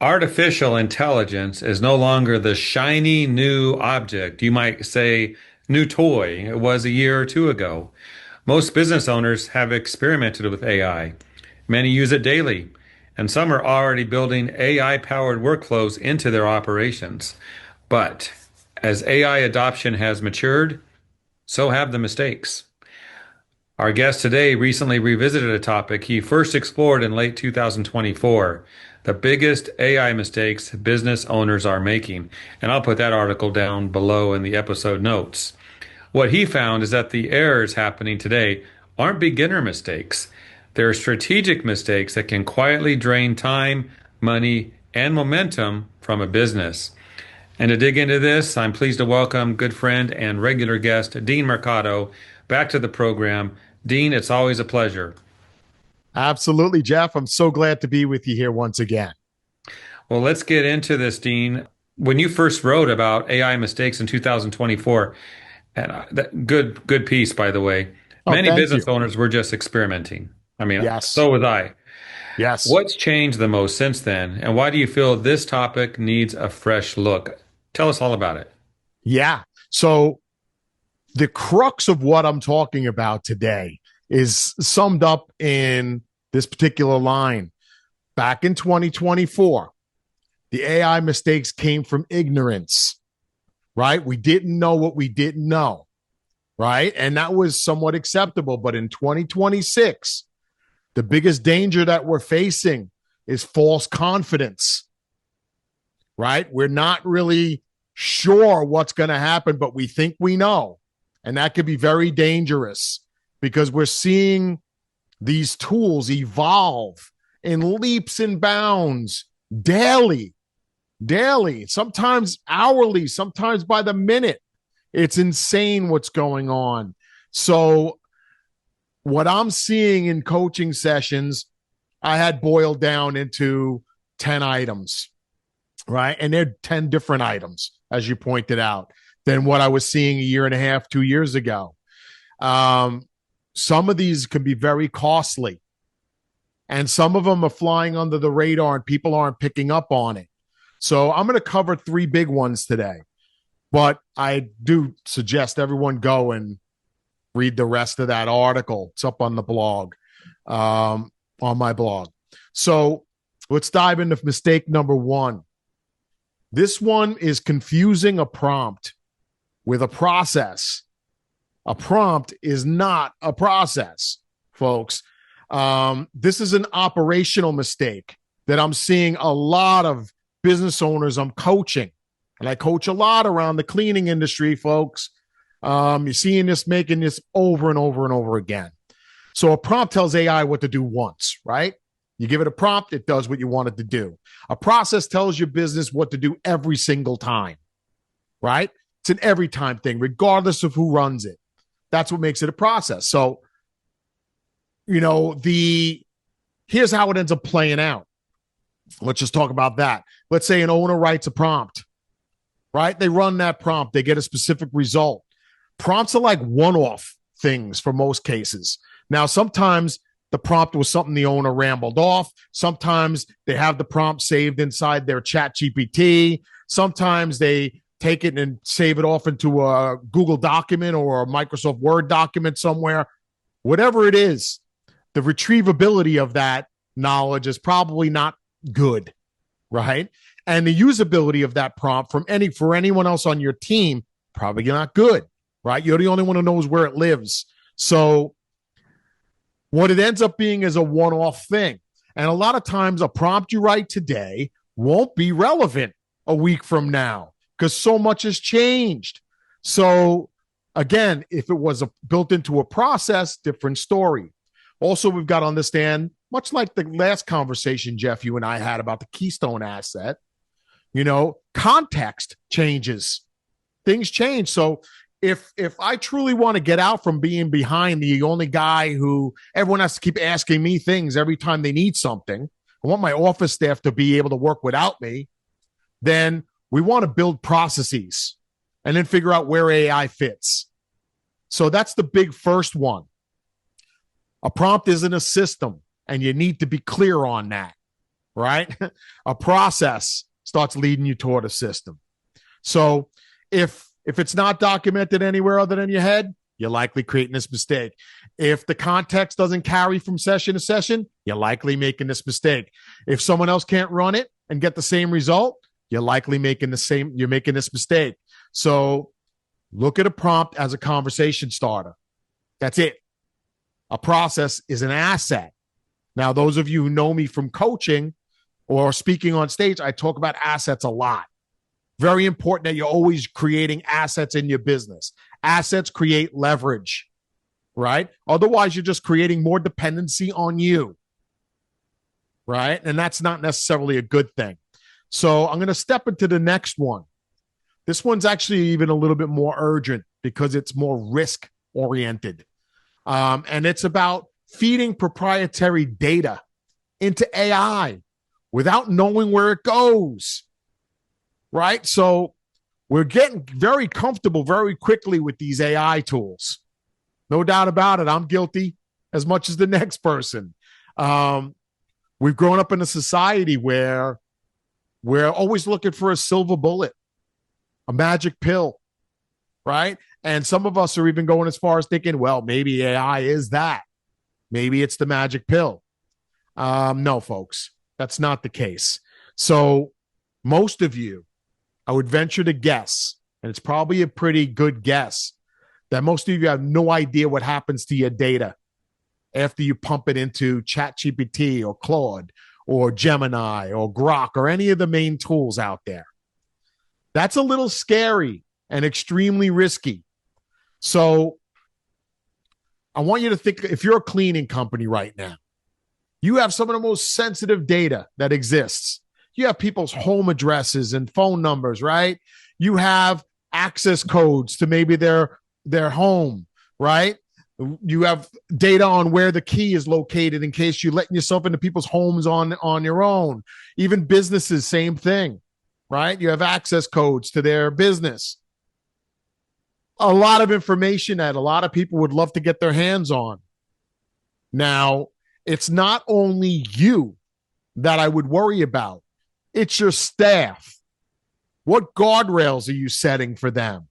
Artificial intelligence is no longer the shiny new object. You might say new toy it was a year or two ago. Most business owners have experimented with AI. Many use it daily, and some are already building AI powered workflows into their operations. But as AI adoption has matured, so have the mistakes. Our guest today recently revisited a topic he first explored in late 2024, the biggest AI mistakes business owners are making. And I'll put that article down below in the episode notes. What he found is that the errors happening today aren't beginner mistakes. They're strategic mistakes that can quietly drain time, money, and momentum from a business. And to dig into this, I'm pleased to welcome good friend and regular guest, Dean Mercado, back to the program. Dean, it's always a pleasure. Absolutely, Jeff. I'm so glad to be with you here once again. Well, let's get into this, Dean. When you first wrote about AI mistakes in 2024, and good piece, by the way. Oh, Many thank business you. owners were just experimenting. I mean, Yes. so was I. Yes. What's changed the most since then, and why do you feel this topic needs a fresh look? Tell us all about it. Yeah. So the crux of what I'm talking about today is summed up in this particular line. Back in 2024, the AI mistakes came from ignorance, right? We didn't know what we didn't know, right? And that was somewhat acceptable. But in 2026, the biggest danger that we're facing is false confidence, right? We're not really sure what's going to happen, but we think we know. And that could be very dangerous because we're seeing these tools evolve in leaps and bounds daily, sometimes hourly, sometimes by the minute. It's insane what's going on. So, what I'm seeing in coaching sessions, I had boiled down into 10 items, right? And they're 10 different items, as you pointed out, than what I was seeing a year and a half, 2 years ago. Some of these can be very costly, and some of them are flying under the radar and people aren't picking up on it. So I'm going to cover three big ones today, but I do suggest everyone go and read the rest of that article. It's up on the blog, on my blog. So let's dive into mistake number one. This one is confusing a prompt with a process. A prompt is not a process, folks. This is an operational mistake that I'm seeing a lot of business owners I'm coaching. And I coach a lot around the cleaning industry, folks. You're seeing this, making this over and over and over again. So a prompt tells AI what to do once, right? You give it a prompt, it does what you want it to do. A process tells your business what to do every single time, right? It's an every time thing, regardless of who runs it. That's what makes it a process. So, here's how it ends up playing out. Let's just talk about that. Let's say an owner writes a prompt, right? They run that prompt, they get a specific result. Prompts are like one-off things for most cases. Now, sometimes the prompt was something the owner rambled off. Sometimes they have the prompt saved inside their chat GPT. Sometimes they take it and save it off into a Google document or a Microsoft Word document somewhere. Whatever it is, the retrievability of that knowledge is probably not good, right? And the usability of that prompt for anyone else on your team, probably not good, right? You're the only one who knows where it lives. So what it ends up being is a one-off thing. And a lot of times a prompt you write today won't be relevant a week from now because so much has changed. So again, if it was built into a process, different story. Also, we've got to understand, much like the last conversation, Jeff, you and I had about the Keystone asset, context changes. Things change. So if I truly want to get out from being behind the only guy who everyone has to keep asking me things every time they need something, I want my office staff to be able to work without me, then we want to build processes and then figure out where AI fits. So that's the big first one. A prompt isn't a system, and you need to be clear on that. right? A process starts leading you toward a system. So if it's not documented anywhere other than your head, you're likely creating this mistake. If the context doesn't carry from session to session, you're likely making this mistake. If someone else can't run it and get the same result, you're likely making this mistake. So look at a prompt as a conversation starter. That's it. A process is an asset. Now, those of you who know me from coaching or speaking on stage, I talk about assets a lot. Very important that you're always creating assets in your business. Assets create leverage, right? Otherwise, you're just creating more dependency on you, right? And that's not necessarily a good thing. So I'm going to step into the next one. This one's actually even a little bit more urgent because it's more risk oriented. And it's about feeding proprietary data into AI without knowing where it goes. Right? So we're getting very comfortable very quickly with these AI tools. No doubt about it. I'm guilty as much as the next person. We've grown up in a society where we're always looking for a silver bullet, a magic pill, right? And some of us are even going as far as thinking, well, maybe AI is that. Maybe it's the magic pill. No, folks, that's not the case. So most of you, I would venture to guess, and it's probably a pretty good guess, that most of you have no idea what happens to your data after you pump it into ChatGPT or Claude or Gemini or Grok or any of the main tools out there. That's a little scary and extremely risky. So I want you to think, if you're a cleaning company right now, you have some of the most sensitive data that exists. You have people's home addresses and phone numbers, right? You have access codes to maybe their home, right? You have data on where the key is located in case you're letting yourself into people's homes on your own. Even businesses, same thing, right? You have access codes to their business. A lot of information that a lot of people would love to get their hands on. Now, it's not only you that I would worry about. It's your staff. What guardrails are you setting for them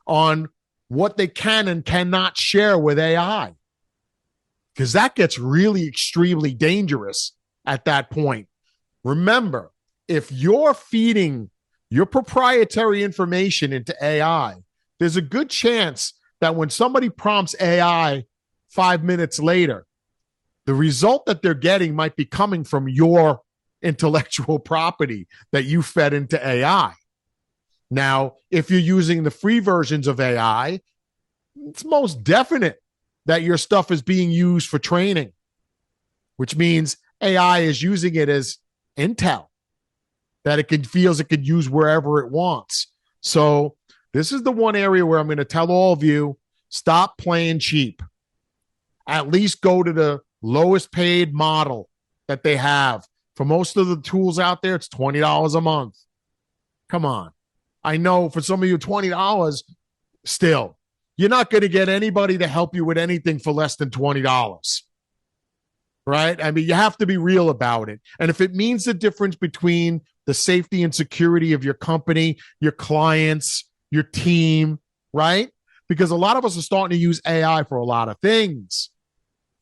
on what they can and cannot share with AI? Because that gets really extremely dangerous at that point. Remember, if you're feeding your proprietary information into AI, there's a good chance that when somebody prompts AI 5 minutes later, the result that they're getting might be coming from your intellectual property that you fed into AI. Now, if you're using the free versions of AI, it's most definite that your stuff is being used for training, which means AI is using it as intel that feels it could use wherever it wants. So this is the one area where I'm going to tell all of you, stop playing cheap. At least go to the lowest paid model that they have. For most of the tools out there, it's $20 a month. Come on. I know for some of you, $20 still. You're not going to get anybody to help you with anything for less than $20. Right? I mean, you have to be real about it. And if it means the difference between the safety and security of your company, your clients, your team, right? Because a lot of us are starting to use AI for a lot of things.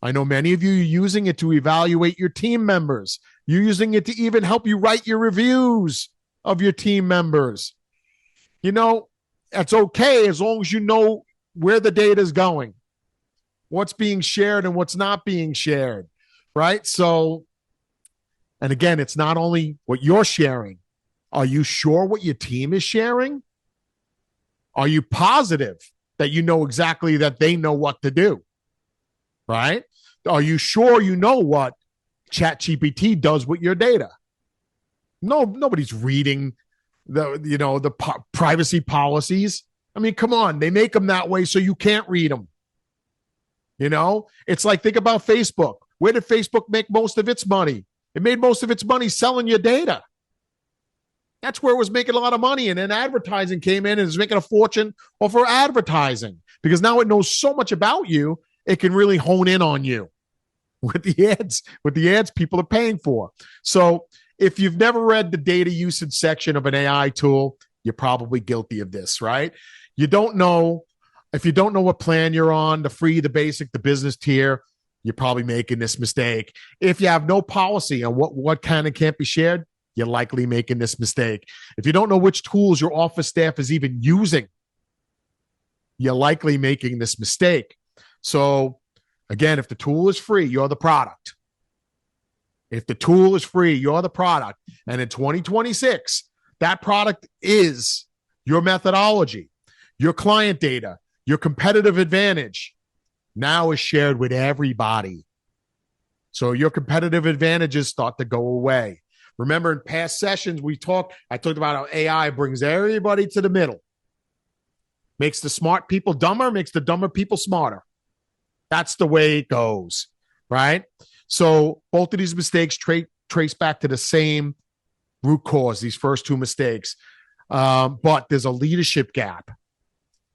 I know many of you are using it to evaluate your team members. You're using it to even help you write your reviews of your team members. You know, that's okay as long as you know where the data is going, what's being shared and what's not being shared, right? So, and again, it's not only what you're sharing. Are you sure what your team is sharing? Are you positive that you know exactly that they know what to do, right? Are you sure you know what ChatGPT does with your data? No, nobody's reading the privacy policies. I mean, come on, they make them that way so you can't read them. You know, it's like, think about Facebook. Where did Facebook make most of its money? It made most of its money selling your data. That's where it was making a lot of money. And then advertising came in and is making a fortune off of advertising because now it knows so much about you, it can really hone in on you. with the ads people are paying for. So if you've never read the data usage section of an AI tool, you're probably guilty of this, right? You don't know if you don't know what plan you're on, the free, the basic, the business tier, you're probably making this mistake. If you have no policy on what can and can't be shared, you're likely making this mistake. If you don't know which tools your office staff is even using, you're likely making this mistake. So again, if the tool is free, you're the product. If the tool is free, you're the product. And in 2026, that product is your methodology, your client data, your competitive advantage now is shared with everybody. So your competitive advantages start to go away. Remember in past sessions, I talked about how AI brings everybody to the middle. Makes the smart people dumber, makes the dumber people smarter. That's the way it goes, right? So both of these mistakes trace back to the same root cause, these first two mistakes. But there's a leadership gap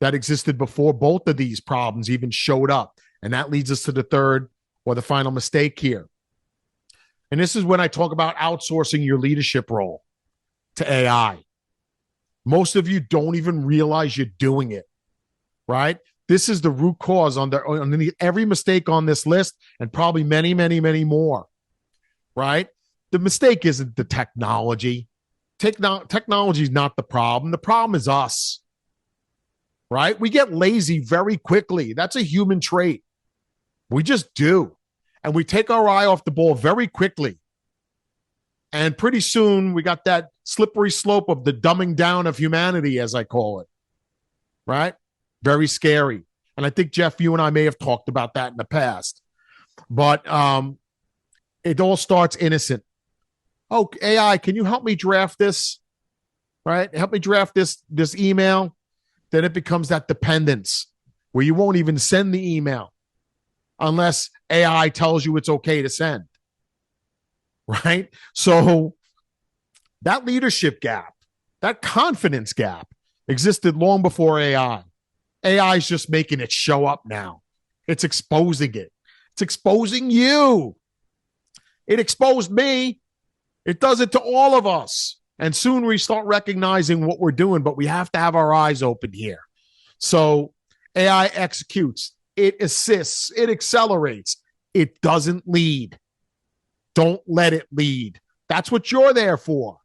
that existed before both of these problems even showed up. And that leads us to the third or the final mistake here. And this is when I talk about outsourcing your leadership role to AI. Most of you don't even realize you're doing it, right? This is the root cause underneath every mistake on this list and probably many, many, many more, right? The mistake isn't the technology. Technology is not the problem. The problem is us, right? We get lazy very quickly. That's a human trait. We just do. And we take our eye off the ball very quickly. And pretty soon we got that slippery slope of the dumbing down of humanity, as I call it, right? Very scary. And I think, Jeff, you and I may have talked about that in the past. But it all starts innocent. Oh, AI, can you help me draft this? Right? Help me draft this email. Then it becomes that dependence where you won't even send the email unless AI tells you it's okay to send. Right? So that leadership gap, that confidence gap existed long before AI. AI is just making it show up now. It's exposing it. It's exposing you. It exposed me. It does it to all of us. And soon we start recognizing what we're doing, but we have to have our eyes open here. So AI executes. It assists. It accelerates. It doesn't lead. Don't let it lead. That's what you're there for,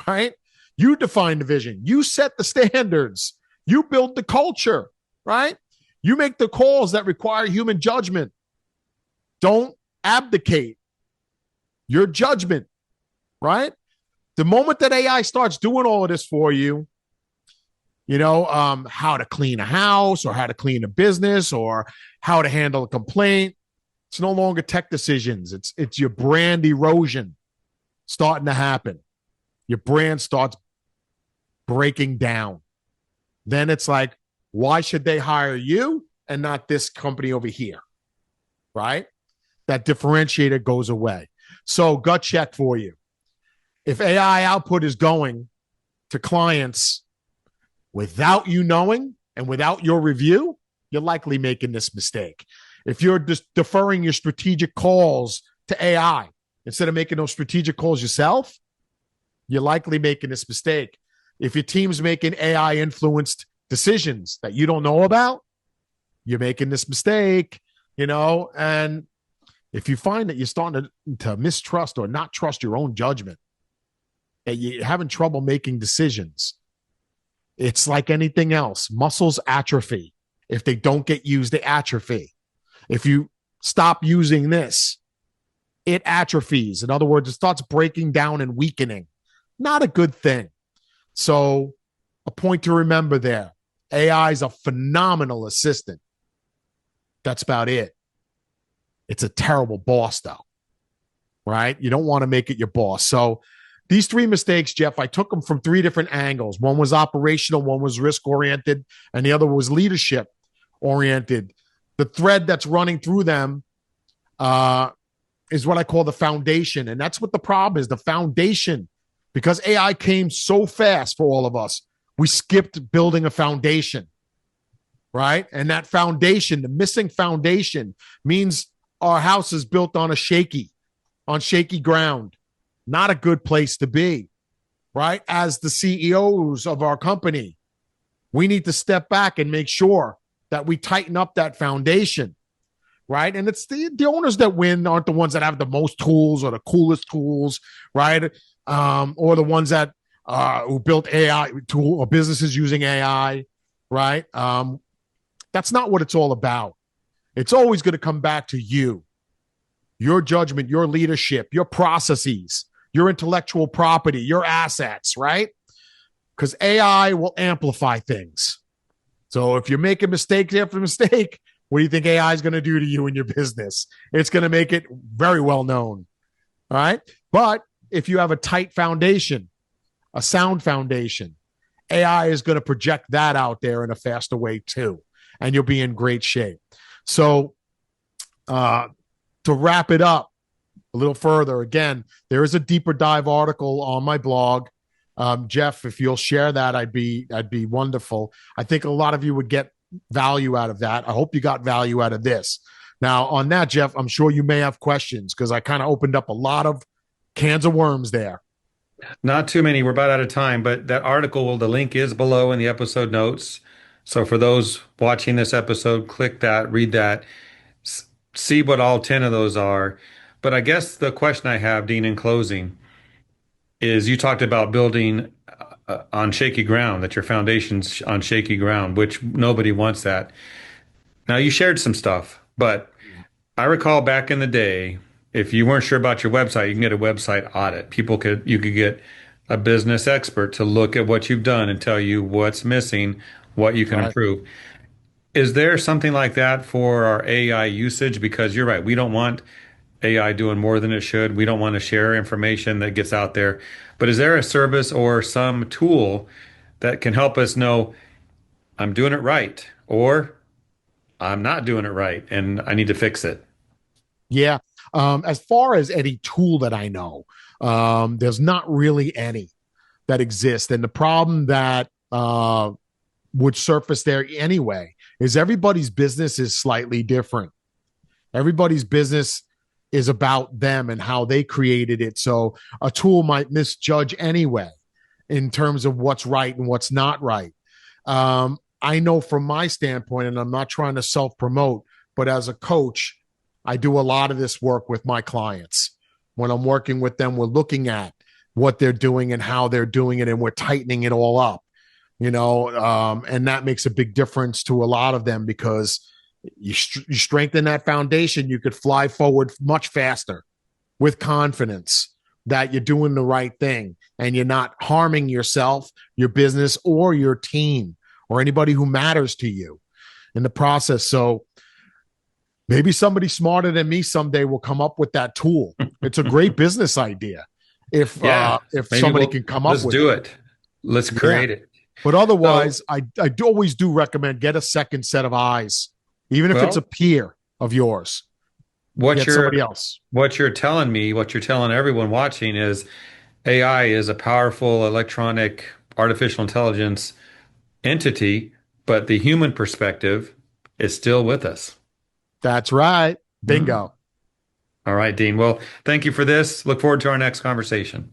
right? You define the vision. You set the standards. You build the culture, right? You make the calls that require human judgment. Don't abdicate your judgment, right? The moment that AI starts doing all of this for you, how to clean a house or how to clean a business or how to handle a complaint, it's no longer tech decisions. It's your brand erosion starting to happen. Your brand starts breaking down. Then it's like, why should they hire you and not this company over here? Right? That differentiator goes away. So gut check for you. If AI output is going to clients without you knowing and without your review, you're likely making this mistake. If you're just deferring your strategic calls to AI instead of making those strategic calls yourself, you're likely making this mistake. If your team's making AI influenced decisions that you don't know about, you're making this mistake, and if you find that you're starting to mistrust or not trust your own judgment, and you're having trouble making decisions, it's like anything else. Muscles atrophy. If they don't get used, they atrophy. If you stop using this, it atrophies. In other words, it starts breaking down and weakening. Not a good thing. So a point to remember there. AI is a phenomenal assistant. That's about it. It's a terrible boss, though, right? You don't want to make it your boss. So these three mistakes, Jeff, I took them from three different angles. One was operational, one was risk-oriented, and the other was leadership-oriented. The thread that's running through them is what I call the foundation. And that's what the problem is, the foundation. Because AI came so fast for all of us, we skipped building a foundation, right? And that foundation, the missing foundation, means our house is built on shaky ground. Not a good place to be, right? As the CEOs of our company, we need to step back and make sure that we tighten up that foundation, right? And it's the owners that win aren't the ones that have the most tools or the coolest tools, right? Or the ones that who built AI tool or businesses using AI, right? That's not what it's all about. It's always going to come back to you, your judgment, your leadership, your processes, your intellectual property, your assets, right? Because AI will amplify things. So if you're making mistake after mistake, what do you think AI is going to do to you in your business? It's going to make it very well known. All right. But if you have a tight foundation, a sound foundation, AI is going to project that out there in a faster way too. And you'll be in great shape. So to wrap it up a little further, again, there is a deeper dive article on my blog. Jeff, if you'll share that, I'd be wonderful. I think a lot of you would get value out of that. I hope you got value out of this. Now, on that, Jeff, I'm sure you may have questions because I kind of opened up a lot of cans of worms there. Not too many. We're about out of time, but that article, the link is below in the episode notes. So for those watching this episode, click that, read that, see what all 10 of those are. But I guess the question I have, Dean, in closing, is you talked about building on shaky ground, that your foundation's on shaky ground, which nobody wants that. Now, you shared some stuff, but I recall back in the day, if you weren't sure about your website, you can get a website audit. You could get a business expert to look at what you've done and tell you what's missing, what you can Right. improve. Is there something like that for our AI usage? Because you're right, we don't want AI doing more than it should. We don't want to share information that gets out there. But is there a service or some tool that can help us know I'm doing it right or I'm not doing it right and I need to fix it? Yeah. As far as any tool that I know, there's not really any that exist. And the problem that would surface there anyway is everybody's business is slightly different. Everybody's business is about them and how they created it. So a tool might misjudge anyway in terms of what's right and what's not right. I know from my standpoint, and I'm not trying to self promote, but as a coach, I do a lot of this work with my clients. When I'm working with them, we're looking at what they're doing and how they're doing it, and we're tightening it all up, and that makes a big difference to a lot of them because you strengthen that foundation, you could fly forward much faster with confidence that you're doing the right thing and you're not harming yourself, your business, or your team or anybody who matters to you in the process. So maybe somebody smarter than me someday will come up with that tool. It's a great business idea Yeah, if maybe somebody can come up let's with do it. it. Let's Yeah. create it. But So, otherwise, I always do recommend get a second set of eyes, even if it's a well, peer of yours. what Get somebody you're else. what you're telling me, what you're telling everyone watching is AI is a powerful electronic artificial intelligence entity, but the human perspective is still with us. That's right. Hmm. Bingo. All right, Dean. Well, thank you for this. Look forward to our next conversation.